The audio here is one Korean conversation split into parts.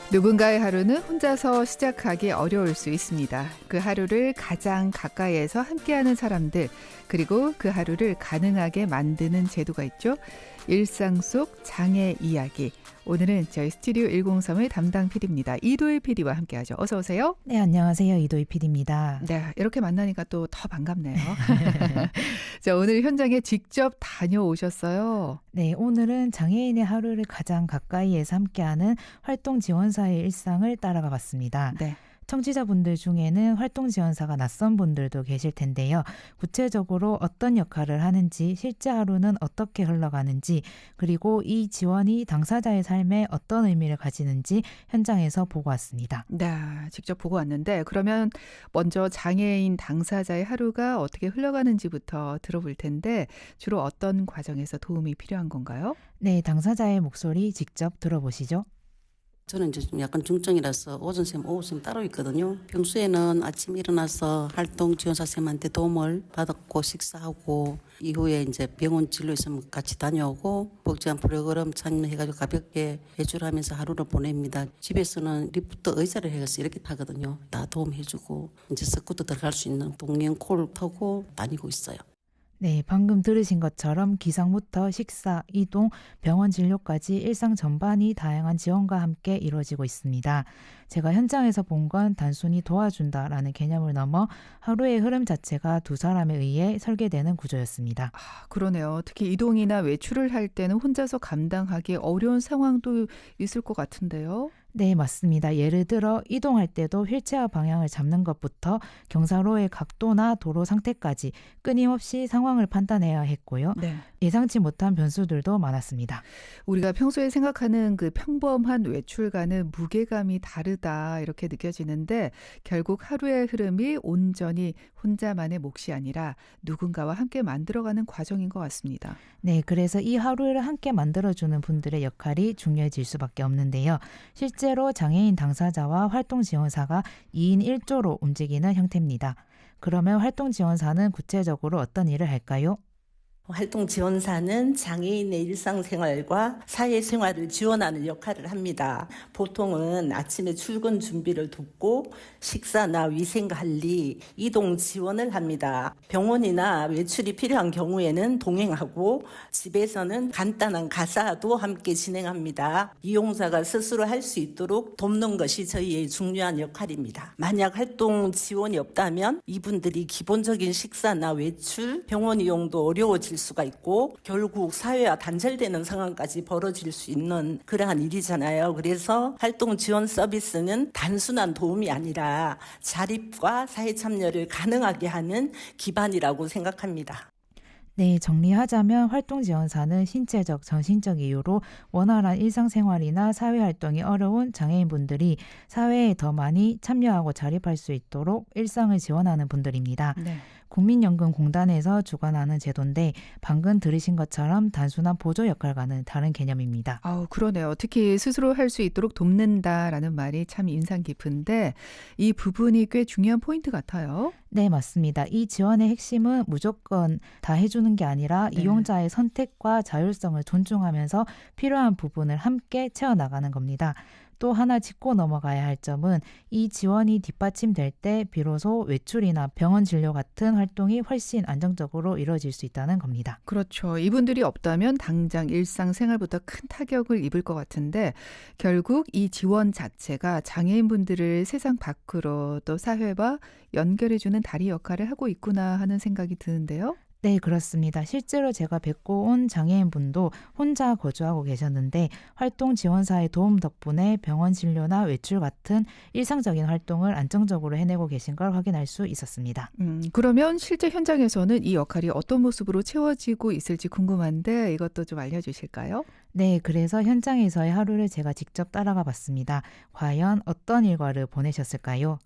누군가의 하루는 혼자서 시작하기 어려울 수 있습니다. 그 하루를 가장 가까이에서 함께하는 사람들, 그리고 그 하루를 가능하게 만드는 제도가 있죠. 일상 속 장애 이야기. 오늘은 저희 스튜디오 103의 담당 PD입니다. 이도희 PD와 함께하죠. 어서 오세요. 네, 안녕하세요. 이도희 PD입니다. 네, 이렇게 만나니까 또 더 반갑네요. 자, 오늘 현장에 직접 다녀오셨어요. 네, 오늘은 장애인의 하루를 가장 가까이에서 함께하는 활동 지원사의 일상을 따라가 봤습니다. 네. 청취자분들 중에는 활동 지원사가 낯선 분들도 계실 텐데요. 구체적으로 어떤 역할을 하는지, 실제 하루는 어떻게 흘러가는지, 그리고 이 지원이 당사자의 삶에 어떤 의미를 가지는지 현장에서 보고 왔습니다. 네, 직접 보고 왔는데 그러면 먼저 장애인 당사자의 하루가 어떻게 흘러가는지부터 들어볼 텐데 주로 어떤 과정에서 도움이 필요한 건가요? 네, 당사자의 목소리 직접 들어보시죠. 저는 이제 좀 약간 중증이라서 오전쌤, 오후쌤 따로 있거든요. 평소에는 아침 일어나서 활동 지원사쌤한테 도움을 받았고 식사하고 이후에 이제 병원 진료 있으면 같이 다녀오고 복잡한 프로그램 참여해가지고 가볍게 외출하면서 하루를 보냅니다. 집에서는 리프트 의자를 해서 이렇게 타거든요. 다 도움해주고 이제 스쿠터 들어갈 수 있는 동행 콜 타고 다니고 있어요. 네, 방금 들으신 것처럼 기상부터 식사, 이동, 병원 진료까지 일상 전반이 다양한 지원과 함께 이루어지고 있습니다. 제가 현장에서 본 건 단순히 도와준다라는 개념을 넘어 하루의 흐름 자체가 두 사람에 의해 설계되는 구조였습니다. 그러네요. 특히 이동이나 외출을 할 때는 혼자서 감당하기 어려운 상황도 있을 것 같은데요. 네, 맞습니다. 예를 들어 이동할 때도 휠체어 방향을 잡는 것부터 경사로의 각도나 도로 상태까지 끊임없이 상황을 판단해야 했고요. 네. 예상치 못한 변수들도 많았습니다. 우리가 평소에 생각하는 그 평범한 외출과는 무게감이 다르다 이렇게 느껴지는데 결국 하루의 흐름이 온전히 혼자만의 몫이 아니라 누군가와 함께 만들어가는 과정인 것 같습니다. 네, 그래서 이 하루를 함께 만들어주는 분들의 역할이 중요해질 수밖에 없는데요. 실제로 장애인 당사자와 활동 지원사가 2인 1조로 움직이는 형태입니다. 그러면 활동 지원사는 구체적으로 어떤 일을 할까요? 활동 지원사는 장애인의 일상생활과 사회생활을 지원하는 역할을 합니다. 보통은 아침에 출근 준비를 돕고 식사나 위생관리, 이동 지원을 합니다. 병원이나 외출이 필요한 경우에는 동행하고 집에서는 간단한 가사도 함께 진행합니다. 이용자가 스스로 할 수 있도록 돕는 것이 저희의 중요한 역할입니다. 만약 활동 지원이 없다면 이분들이 기본적인 식사나 외출, 병원 이용도 어려워질 수가 있고 결국 사회와 단절되는 상황까지 벌어질 수 있는 그러한 일이잖아요. 그래서 활동 지원 서비스는 단순한 도움이 아니라 자립과 사회 참여를 가능하게 하는 기반이라고 생각합니다. 네, 정리하자면 활동 지원사는 신체적, 정신적 이유로 원활한 일상생활이나 사회활동이 어려운 장애인분들이 사회에 더 많이 참여하고 자립할 수 있도록 일상을 지원하는 분들입니다. 네. 국민연금공단에서 주관하는 제도인데 방금 들으신 것처럼 단순한 보조 역할과는 다른 개념입니다. 그러네요. 특히 스스로 할 수 있도록 돕는다라는 말이 참 인상 깊은데 이 부분이 꽤 중요한 포인트 같아요. 네, 맞습니다. 이 지원의 핵심은 무조건 다 해주는 게 아니라 네. 이용자의 선택과 자율성을 존중하면서 필요한 부분을 함께 채워나가는 겁니다. 또 하나 짚고 넘어가야 할 점은 이 지원이 뒷받침될 때 비로소 외출이나 병원 진료 같은 활동이 훨씬 안정적으로 이루어질 수 있다는 겁니다. 그렇죠. 이분들이 없다면 당장 일상생활부터 큰 타격을 입을 것 같은데 결국 이 지원 자체가 장애인분들을 세상 밖으로 또 사회와 연결해주는 다리 역할을 하고 있구나 하는 생각이 드는데요. 네, 그렇습니다. 실제로 제가 뵙고 온 장애인분도 혼자 거주하고 계셨는데 활동 지원사의 도움 덕분에 병원 진료나 외출 같은 일상적인 활동을 안정적으로 해내고 계신 걸 확인할 수 있었습니다. 그러면 실제 현장에서는 이 역할이 어떤 모습으로 채워지고 있을지 궁금한데 이것도 좀 알려주실까요? 네, 그래서 현장에서의 하루를 제가 직접 따라가 봤습니다. 과연 어떤 일과를 보내셨을까요?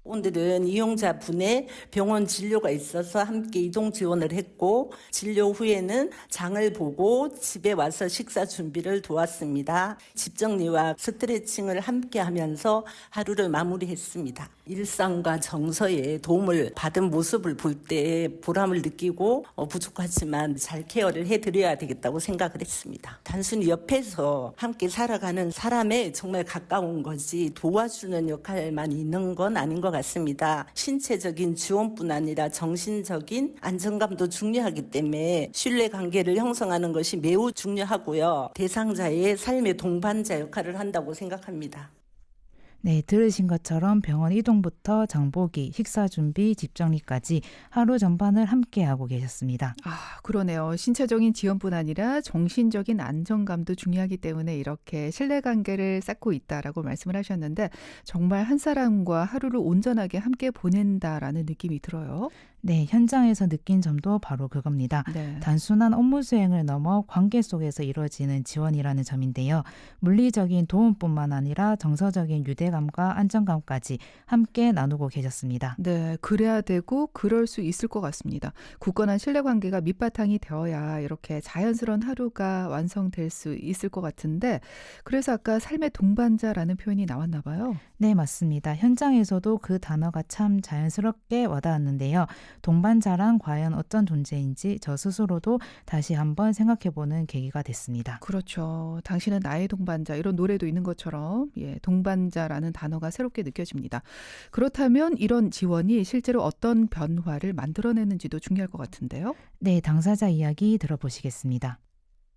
오늘은 이용자분의 병원 진료가 있어서 함께 이동 지원을 했고 진료 후에는 장을 보고 집에 와서 식사 준비를 도왔습니다. 집 정리와 스트레칭을 함께 하면서 하루를 마무리했습니다. 일상과 정서에 도움을 받은 모습을 볼 때 보람을 느끼고 부족하지만 잘 케어를 해드려야 되겠다고 생각을 했습니다. 단순히 옆에서 함께 살아가는 사람에 정말 가까운 거지 도와주는 역할만 있는 건 아닌 것 같습니다. 신체적인 지원뿐 아니라 정신적인 안정감도 중요하기 때문에 신뢰관계를 형성하는 것이 매우 중요하고요. 대상자의 삶의 동반자 역할을 한다고 생각합니다. 네, 들으신 것처럼 병원 이동부터 장보기, 식사 준비, 집 정리까지 하루 전반을 함께하고 계셨습니다. 아, 그러네요. 신체적인 지원뿐 아니라 정신적인 안정감도 중요하기 때문에 이렇게 신뢰관계를 쌓고 있다라고 말씀을 하셨는데 정말 한 사람과 하루를 온전하게 함께 보낸다라는 느낌이 들어요. 네, 현장에서 느낀 점도 바로 그겁니다. 네. 단순한 업무 수행을 넘어 관계 속에서 이루어지는 지원이라는 점인데요. 물리적인 도움뿐만 아니라 정서적인 유대감과 안정감까지 함께 나누고 계셨습니다. 네, 그래야 되고 그럴 수 있을 것 같습니다. 굳건한 신뢰관계가 밑바탕이 되어야 이렇게 자연스러운 하루가 완성될 수 있을 것 같은데 그래서 아까 삶의 동반자라는 표현이 나왔나 봐요. 네, 맞습니다. 현장에서도 그 단어가 참 자연스럽게 와닿았는데요. 동반자란 과연 어떤 존재인지 저 스스로도 다시 한번 생각해보는 계기가 됐습니다. 그렇죠. 당신은 나의 동반자 이런 노래도 있는 것처럼 동반자라는 단어가 새롭게 느껴집니다. 그렇다면 이런 지원이 실제로 어떤 변화를 만들어내는지도 중요할 것 같은데요. 네, 당사자 이야기 들어보시겠습니다.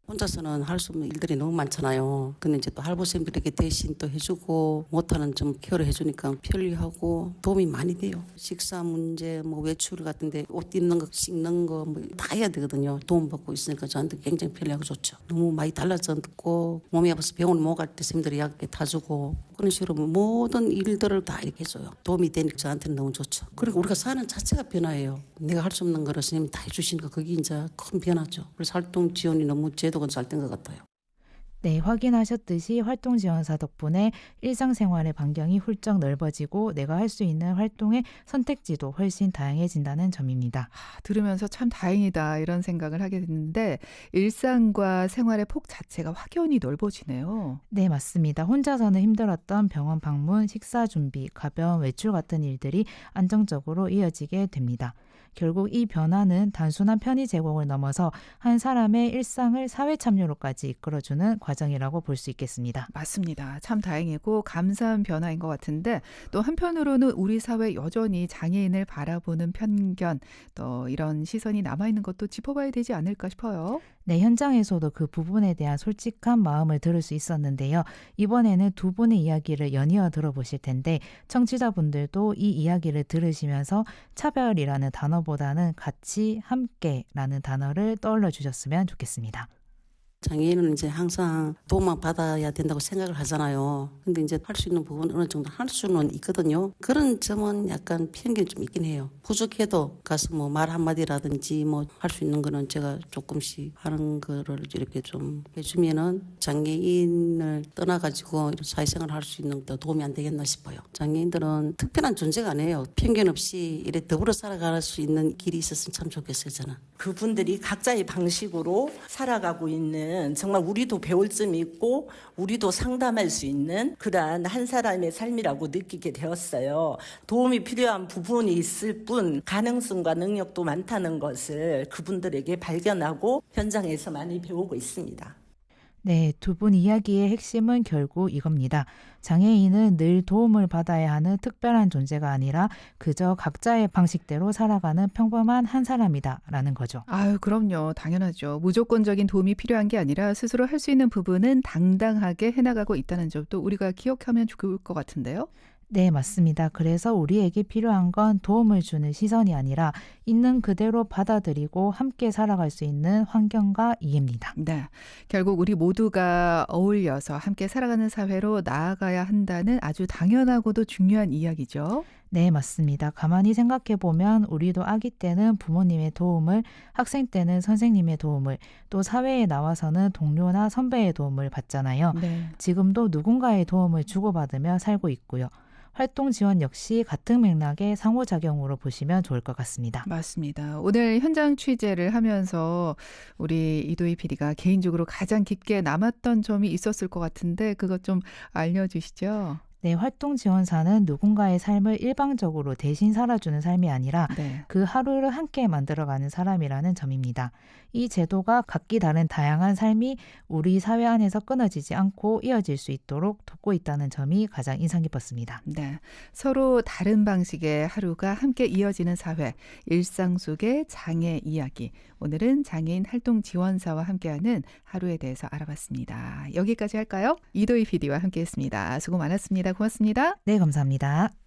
혼자서는 할 수 없는 일들이 너무 많잖아요. 근데 이제 또 할부쌤들에게 대신 또 해주고 못하는 좀 케어를 해주니까 편리하고 도움이 많이 돼요. 식사 문제, 뭐 외출 같은데 옷 입는 거, 씻는 거 뭐 다 해야 되거든요. 도움받고 있으니까 저한테 굉장히 편리하고 좋죠. 너무 많이 달라졌고 몸이 아파서 병원 못 갈 때 쌤들이 약 다 주고 그런 식으로 모든 일들을 다 이렇게 해줘요. 도움이 되니까 저한테는 너무 좋죠. 그리고 우리가 사는 자체가 변화예요. 내가 할 수 없는 거를 선생님이 다 해주시니까 그게 이제 큰 변화죠. 그래서 활동 지원이 너무 제도가 잘 된 것 같아요. 네, 확인하셨듯이 활동지원사 덕분에 일상생활의 반경이 훌쩍 넓어지고 내가 할 수 있는 활동의 선택지도 훨씬 다양해진다는 점입니다. 들으면서 참 다행이다 이런 생각을 하게 됐는데 일상과 생활의 폭 자체가 확연히 넓어지네요. 네, 맞습니다. 혼자서는 힘들었던 병원 방문, 식사 준비, 가벼운 외출 같은 일들이 안정적으로 이어지게 됩니다. 결국 이 변화는 단순한 편의 제공을 넘어서 한 사람의 일상을 사회 참여로까지 이끌어주는 과정이라고 볼 수 있겠습니다. 맞습니다. 참 다행이고 감사한 변화인 것 같은데 또 한편으로는 우리 사회 여전히 장애인을 바라보는 편견 또 이런 시선이 남아있는 것도 짚어봐야 되지 않을까 싶어요. 네, 현장에서도 그 부분에 대한 솔직한 마음을 들을 수 있었는데요. 이번에는 두 분의 이야기를 연이어 들어보실 텐데 청취자분들도 이 이야기를 들으시면서 차별이라는 단어보다는 같이 함께라는 단어를 떠올려 주셨으면 좋겠습니다. 장애인은 이제 항상 도움만 받아야 된다고 생각을 하잖아요. 근데 이제 할 수 있는 부분 어느 정도 할 수는 있거든요. 그런 점은 약간 편견이 좀 있긴 해요. 부족해도 가서 뭐 말 한마디라든지 뭐 할 수 있는 거는 제가 조금씩 하는 거를 이렇게 좀 해주면은 장애인을 떠나가지고 사회생활을 할 수 있는 데 도움이 안 되겠나 싶어요. 장애인들은 특별한 존재가 아니에요. 편견 없이 이렇게 더불어 살아갈 수 있는 길이 있었으면 참 좋겠어요, 저는. 그분들이 각자의 방식으로 살아가고 있는 정말 우리도 배울 점이 있고 우리도 상담할 수 있는 그러한 한 사람의 삶이라고 느끼게 되었어요. 도움이 필요한 부분이 있을 뿐 가능성과 능력도 많다는 것을 그분들에게 발견하고 현장에서 많이 배우고 있습니다. 네, 두 분 이야기의 핵심은 결국 이겁니다. 장애인은 늘 도움을 받아야 하는 특별한 존재가 아니라 그저 각자의 방식대로 살아가는 평범한 한 사람이다라는 거죠. 아유, 그럼요. 당연하죠. 무조건적인 도움이 필요한 게 아니라 스스로 할 수 있는 부분은 당당하게 해나가고 있다는 점도 우리가 기억하면 좋을 것 같은데요. 네, 맞습니다. 그래서 우리에게 필요한 건 도움을 주는 시선이 아니라 있는 그대로 받아들이고 함께 살아갈 수 있는 환경과 이해입니다. 네. 결국 우리 모두가 어울려서 함께 살아가는 사회로 나아가야 한다는 아주 당연하고도 중요한 이야기죠. 네, 맞습니다. 가만히 생각해 보면 우리도 아기 때는 부모님의 도움을, 학생 때는 선생님의 도움을, 또 사회에 나와서는 동료나 선배의 도움을 받잖아요. 네. 지금도 누군가의 도움을 주고받으며 살고 있고요. 활동 지원 역시 같은 맥락의 상호작용으로 보시면 좋을 것 같습니다. 맞습니다. 오늘 현장 취재를 하면서 우리 이도희 PD가 개인적으로 가장 깊게 남았던 점이 있었을 것 같은데 그것 좀 알려주시죠. 네, 활동 지원사는 누군가의 삶을 일방적으로 대신 살아주는 삶이 아니라 네. 그 하루를 함께 만들어가는 사람이라는 점입니다. 이 제도가 각기 다른 다양한 삶이 우리 사회 안에서 끊어지지 않고 이어질 수 있도록 돕고 있다는 점이 가장 인상 깊었습니다. 네. 서로 다른 방식의 하루가 함께 이어지는 사회, 일상 속의 장애 이야기. 오늘은 장애인 활동 지원사와 함께하는 하루에 대해서 알아봤습니다. 여기까지 할까요? 이도희 PD와 함께했습니다. 수고 많았습니다. 고맙습니다. 네, 감사합니다.